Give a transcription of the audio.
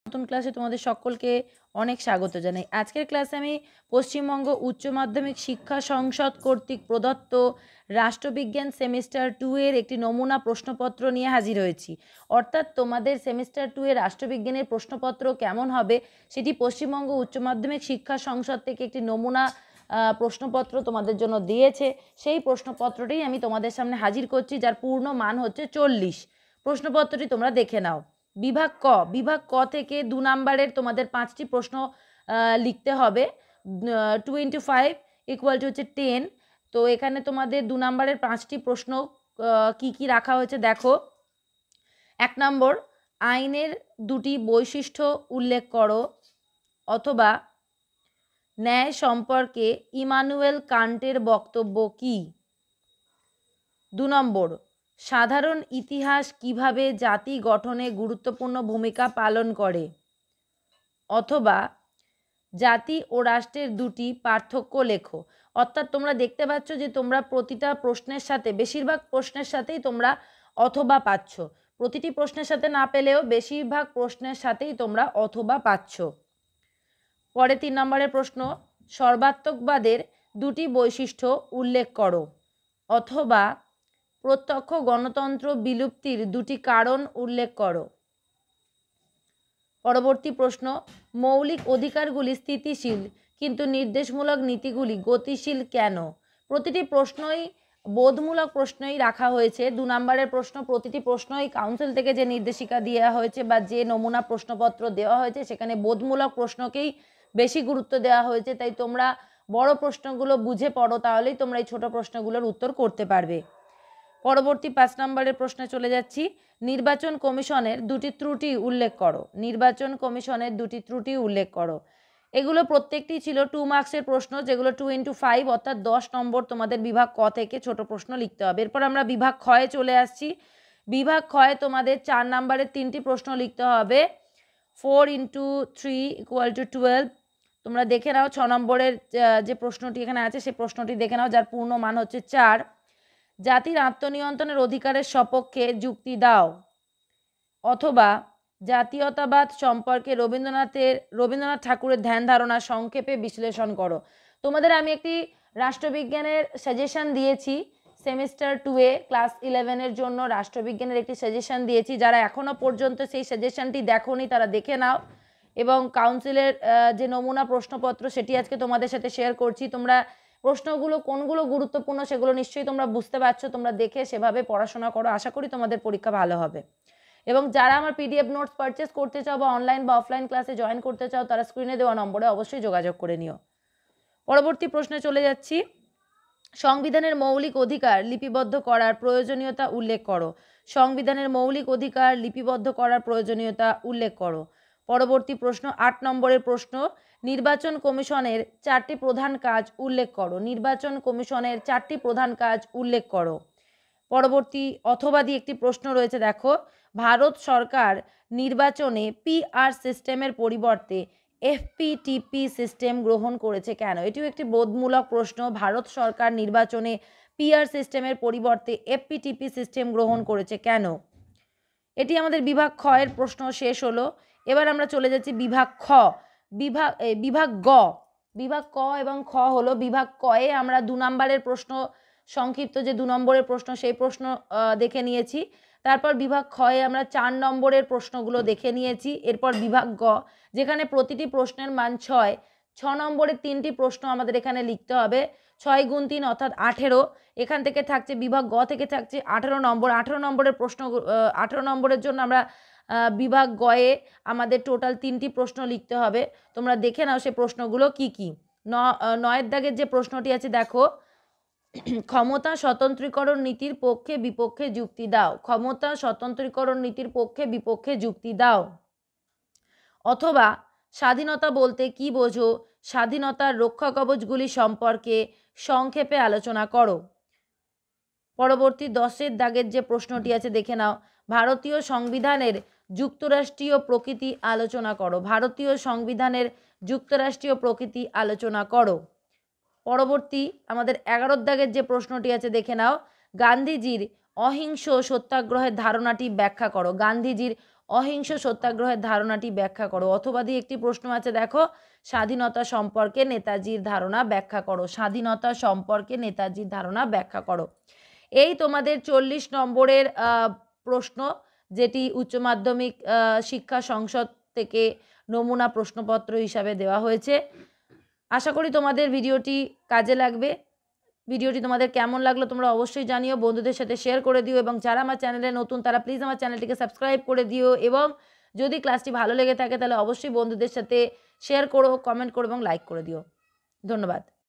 নতুন ক্লাসে তোমাদের সকলকে অনেক স্বাগত জানাই। আজকের ক্লাসে আমি পশ্চিমবঙ্গ উচ্চ মাধ্যমিক শিক্ষা সংসদ কর্তৃক প্রদত্ত রাষ্ট্রবিজ্ঞান সেমিস্টার 2 এর একটি নমুনা প্রশ্নপত্র নিয়ে হাজির হয়েছি। অর্থাৎ তোমাদের সেমিস্টার 2 এর রাষ্ট্রবিজ্ঞানের প্রশ্নপত্র কেমন হবে সেটি পশ্চিমবঙ্গ উচ্চ মাধ্যমিক শিক্ষা সংসদ থেকে একটি নমুনা প্রশ্নপত্র তোমাদের জন্য দিয়েছে। সেই প্রশ্নপত্রটি আমি তোমাদের সামনে হাজির করছি, যার পূর্ণ মান হচ্ছে 40। প্রশ্নপত্রটি তোমরা দেখে নাও। বিভাগ ক থেকে 2 নাম্বারের তোমাদের 5টি প্রশ্ন লিখতে হবে। 2 × 5 = হচ্ছে 10। তো এখানে তোমাদের 2 নাম্বারের 5টি প্রশ্ন কি কি রাখা হয়েছে দেখো। 1 নম্বর, আইনের 2টি বৈশিষ্ট্য উল্লেখ করো, অথবা ন্যায় সম্পর্কে ইমানুয়েল কান্টের বক্তব্য কি। 2 নম্বর, সাধারণ ইতিহাস কিভাবে জাতি গঠনে গুরুত্বপূর্ণ ভূমিকা পালন করে, অথবা জাতি ও রাষ্ট্রের 2টি পার্থক্য লেখো। অর্থাৎ তোমরা দেখতে পাচ্ছ যে তোমরা প্রতিটা প্রশ্নের সাথে, বেশিরভাগ প্রশ্নের সাথেই তোমরা অথবা পাচ্ছ। প্রতিটি প্রশ্নের সাথে না পেলেও বেশিরভাগ প্রশ্নের সাথেই তোমরা অথবা পাচ্ছ। পরে 3 নম্বরের প্রশ্ন, সর্বাত্মকবাদের 2টি বৈশিষ্ট্য উল্লেখ করো, অথবা প্রত্যক্ষ গণতন্ত্র বিলুপ্তির 2টি কারণ উল্লেখ করো। পরবর্তী প্রশ্ন, মৌলিক অধিকারগুলি স্থিতিশীল কিন্তু নির্দেশমূলক নীতিগুলি গতিশীল কেন। প্রতিটি প্রশ্নই বোধমূলক প্রশ্নই রাখা হয়েছে। 2 নম্বরের প্রশ্ন, প্রতিটি প্রশ্নই কাউন্সিল থেকে যে নির্দেশিকা দেওয়া হয়েছে বা যে নমুনা প্রশ্নপত্র দেওয়া হয়েছে সেখানে বোধমূলক প্রশ্নকেই বেশি গুরুত্ব দেওয়া হয়েছে। তাই তোমরা বড় প্রশ্নগুলো বুঝে পড়ো, তাহলেই তোমরা এই ছোট প্রশ্নগুলোর উত্তর করতে পারবে। পরবর্তী 5 নম্বরের প্রশ্নে চলে যাচ্ছি। নির্বাচন কমিশনের 2টি ত্রুটি উল্লেখ করো। নির্বাচন কমিশনের 2টি ত্রুটি উল্লেখ করো। এগুলো প্রত্যেকটি ছিল 2 মার্কসের প্রশ্ন, যেগুলো 2 × 5 অর্থাৎ 10 নম্বর তোমাদের বিভাগ ক থেকে ছোট প্রশ্ন লিখতে হবে। এরপর আমরা বিভাগ খয়ে চলে আসছি। বিভাগ খয়ে তোমাদের 4 নম্বরের 3টি প্রশ্ন লিখতে হবে। 4 × 3 = 12। তোমরা দেখে নাও 6 নম্বরের যে প্রশ্নটি এখানে আছে সেই প্রশ্নটি দেখে নাও, যার পূর্ণ মান হচ্ছে 4। জাতির আত্মনিয়ন্ত্রণের অধিকারের সপক্ষে যুক্তি দাও, অথবা জাতীয়তাবাদ সম্পর্কে রবীন্দ্রনাথ ঠাকুরের ধ্যান ধারণা সংক্ষেপে বিশ্লেষণ করো। তোমাদের আমি একটি রাষ্ট্রবিজ্ঞানের সাজেশন দিয়েছি সেমিস্টার 2 এ ক্লাস 11 এর জন্য রাষ্ট্রবিজ্ঞানের একটি সাজেশন দিয়েছি। যারা এখনো পর্যন্ত সেই সাজেশনটি দেখোনি তারা দেখে নাও, এবং কাউন্সিলের যে নমুনা প্রশ্নপত্র সেটি আজকে তোমাদের সাথে শেয়ার করছি। তোমরা প্রশ্নগুলো কোনগুলো গুরুত্বপূর্ণ সেগুলো নিশ্চয়ই তোমরা বুঝতে পারছো। তোমরা দেখে সেভাবে পড়াশোনা করো, আশা করি তোমাদের পরীক্ষা ভালো হবে। এবং যারা আমার PDF নোটস পারচেস করতে চাও বা অনলাইন বা অফলাইন ক্লাসে জয়েন করতে চাও তারা স্ক্রিনে দেওয়া নম্বরে অবশ্যই যোগাযোগ করে নিও। পরবর্তী প্রশ্নে চলে যাচ্ছি। সংবিধানের মৌলিক অধিকার লিপিবদ্ধ করার প্রয়োজনীয়তা উল্লেখ করো। সংবিধানের মৌলিক অধিকার লিপিবদ্ধ করার প্রয়োজনীয়তা উল্লেখ করো। পরবর্তী প্রশ্ন 8 নম্বরের প্রশ্ন, নির্বাচন কমিশনের 4টি প্রধান কাজ উল্লেখ করো। নির্বাচন কমিশনের 4টি প্রধান কাজ উল্লেখ করো। পরবর্তী অথবাদি একটি প্রশ্ন রয়েছে দেখো, ভারত সরকার নির্বাচনে PR সিস্টেমের পরিবর্তে FPTP সিস্টেম গ্রহণ করেছে কেন। এটিও একটি বোধমূলক প্রশ্ন। ভারত সরকার নির্বাচনে PR সিস্টেমের পরিবর্তে FPTP সিস্টেম গ্রহণ করেছে কেন। এটি আমাদের বিভাগ খ এর প্রশ্ন শেষ হলো। এবার আমরা চলে যাচ্ছি বিভাগ খ। বিভাগ গ। বিভাগ ক এবং খ হলো। বিভাগ কয়ে আমরা 2 নম্বরের প্রশ্ন, সংক্ষিপ্ত যে 2 নম্বরের প্রশ্ন সেই প্রশ্ন দেখে নিয়েছি। তারপর বিভাগ খয়ে আমরা 4 নম্বরের প্রশ্নগুলো দেখে নিয়েছি। এরপর বিভাগ গ, যেখানে প্রতিটি প্রশ্নের মান 6। 6 নম্বরের 3টি প্রশ্ন আমাদের এখানে লিখতে হবে। 6 × 3 অর্থাৎ 18। এখান থেকে থাকছে বিভাগ গ থেকে থাকছে 18 নম্বর। 18 নম্বরের প্রশ্ন 18 নম্বরের জন্য আমরা বিভাগ গয়ে আমাদের টোটাল 3টি প্রশ্ন লিখতে হবে। তোমরা দেখে নাও সে প্রশ্নগুলো কি কি। 9 দাগের যে প্রশ্নটি আছে দেখো, ক্ষমতা স্বতন্ত্রীকরণ নীতির পক্ষে বিপক্ষে যুক্তি দাও। ক্ষমতা স্বতন্ত্রীকরণ নীতির পক্ষে বিপক্ষে যুক্তি দাও। অথবা স্বাধীনতা বলতে কি বোঝো, স্বাধীনতার রক্ষা কবচগুলি সম্পর্কে সংক্ষেপে আলোচনা করো। পরবর্তী 10 দাগের যে প্রশ্নটি আছে দেখে নাও, ভারতীয় সংবিধানের যুক্তরাষ্ট্রীয় প্রকৃতি আলোচনা করো। ভারতীয় সংবিধানের যুক্তরাষ্ট্রীয় প্রকৃতি আলোচনা করো। পরবর্তী আমাদের 11 দাগের যে প্রশ্নটি আছে দেখে নাও, গান্ধীজির অহিংস সত্যাগ্রহের ধারণাটি ব্যাখ্যা করো। গান্ধীজির অহিংস সত্যাগ্রহের ধারণাটি ব্যাখ্যা করো। অথবা দিয়ে একটি প্রশ্ন আছে, দেখো, স্বাধীনতা সম্পর্কে নেতাজির ধারণা ব্যাখ্যা করো। স্বাধীনতা সম্পর্কে নেতাজির ধারণা ব্যাখ্যা করো। এই তোমাদের 40 নম্বরের প্রশ্ন, যেটি উচ্চ মাধ্যমিক শিক্ষা সংসদ থেকে নমুনা প্রশ্নপত্র হিসাবে দেওয়া হয়েছে। আশা করি তোমাদের ভিডিওটি কাজে লাগবে। ভিডিওটি তোমাদের কেমন লাগলো তোমরা অবশ্যই জানিও, বন্ধুদের সাথে শেয়ার করে দিও, এবং যারা আমার চ্যানেলে নতুন তারা প্লিজ আমার চ্যানেলটিকে সাবস্ক্রাইব করে দিও, এবং যদি ক্লাসটি ভালো লেগে থাকে তাহলে অবশ্যই বন্ধুদের সাথে শেয়ার করো, কমেন্ট করো এবং লাইক করে দিও। ধন্যবাদ।